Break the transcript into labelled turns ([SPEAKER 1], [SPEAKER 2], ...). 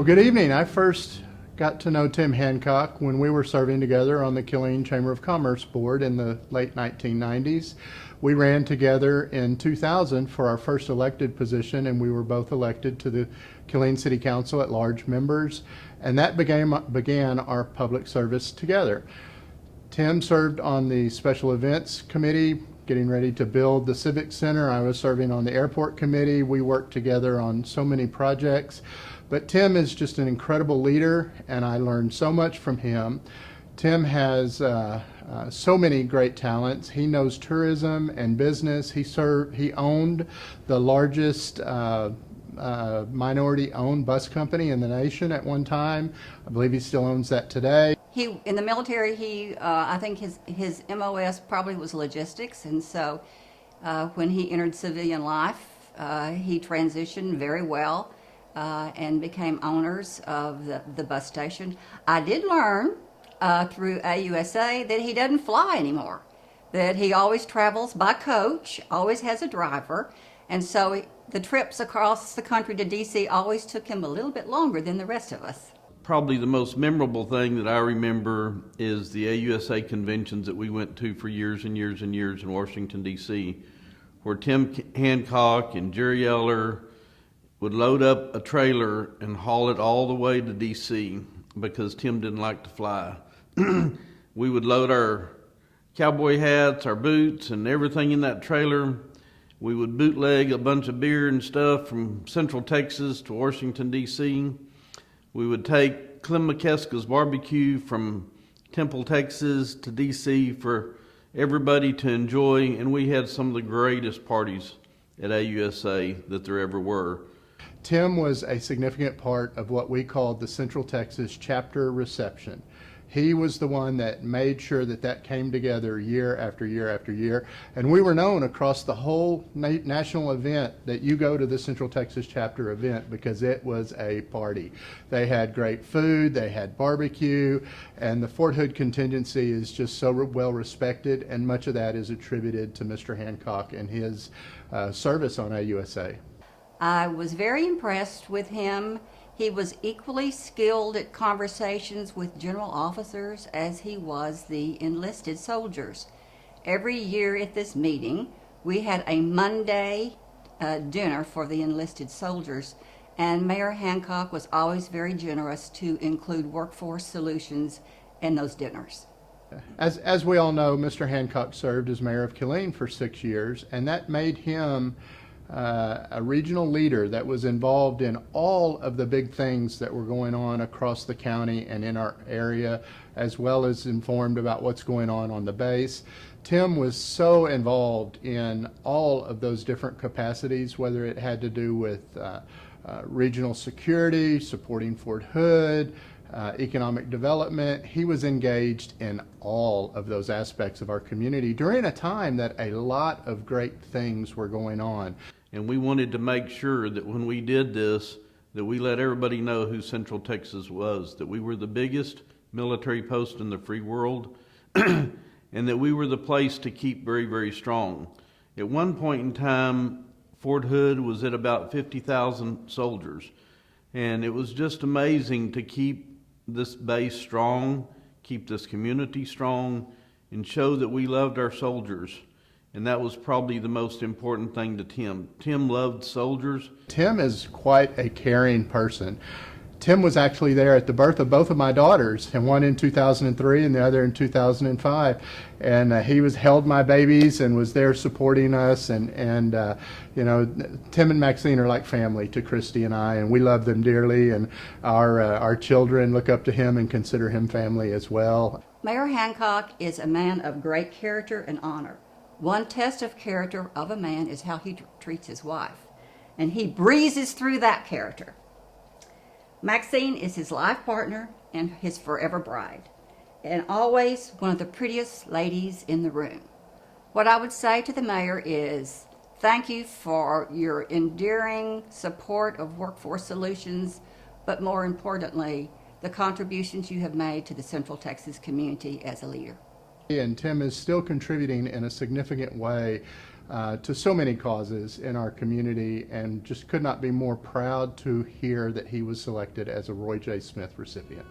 [SPEAKER 1] Good evening. I first got to know Tim Hancock when we were serving together on the Killeen Chamber of Commerce board in the late 1990s. We ran together in 2000 for our first elected position, and we were both elected to the Killeen City Council at large members, and that began our public service together. Tim served on the Special Events Committee, getting ready to build the Civic Center. I was serving on the Airport Committee. We worked together on so many projects. But Tim is just an incredible leader, and I learned so much from him. Tim has so many great talents. He knows tourism and business. He owned the largest minority-owned bus company in the nation at one time. I believe he still owns that today.
[SPEAKER 2] In the military, I think his MOS probably was logistics, and so when he entered civilian life, he transitioned very well and became owners of the bus station. I did learn through AUSA that he doesn't fly anymore, that he always travels by coach, always has a driver, and so the trips across the country to DC always took him a little bit longer than the rest of us.
[SPEAKER 3] Probably the most memorable thing that I remember is the AUSA conventions that we went to for years and years and years in Washington, D.C., where Tim Hancock and Jerry Eller would load up a trailer and haul it all the way to D.C. because Tim didn't like to fly. We would load our cowboy hats, our boots, and everything in that trailer. We would bootleg a bunch of beer and stuff from Central Texas to Washington, D.C. We would take Clem McKeska's barbecue from Temple, Texas to D.C. for everybody to enjoy, and we had some of the greatest parties at AUSA that there ever were.
[SPEAKER 1] Tim was a significant part of what we called the Central Texas chapter reception. He was the one that made sure that came together year after year after year. And we were known across the whole national event that you go to the Central Texas chapter event because it was a party. They had great food, they had barbecue, and the Fort Hood contingency is just so well respected, and much of that is attributed to Mr. Hancock and his service on AUSA.
[SPEAKER 2] I was very impressed with him. He was equally skilled at conversations with general officers as he was the enlisted soldiers. Every year at this meeting, we had a Monday dinner for the enlisted soldiers, and Mayor Hancock was always very generous to include workforce solutions in those dinners.
[SPEAKER 1] As we all know, Mr. Hancock served as mayor of Killeen for 6 years, and that made him a regional leader that was involved in all of the big things that were going on across the county and in our area, as well as informed about what's going on the base. Tim was so involved in all of those different capacities, whether it had to do with regional security, supporting Fort Hood, economic development. He was engaged in all of those aspects of our community during a time that a lot of great things were going on.
[SPEAKER 3] And we wanted to make sure that when we did this, that we let everybody know who Central Texas was, that we were the biggest military post in the free world, and that we were the place to keep very, very strong. At one point in time, Fort Hood was at about 50,000 soldiers, and it was just amazing to keep this base strong, keep this community strong, and show that we loved our soldiers. And that was probably the most important thing to Tim. Tim loved soldiers.
[SPEAKER 1] Tim is quite a caring person. Tim was actually there at the birth of both of my daughters, and one in 2003 and the other in 2005. And he held my babies and was there supporting us. And you know, Tim and Maxine are like family to Christy and I, and we love them dearly. And our children look up to him and consider him family as well.
[SPEAKER 2] Mayor Hancock is a man of great character and honor. One test of character of a man is how he treats his wife, and he breezes through that character. Maxine is his life partner and his forever bride, and always one of the prettiest ladies in the room. What I would say to the mayor is, thank you for your endearing support of Workforce Solutions, but more importantly, the contributions you have made to the Central Texas community as a leader.
[SPEAKER 1] And Tim is still contributing in a significant way to so many causes in our community, and just could not be more proud to hear that he was selected as a Roy J. Smith recipient.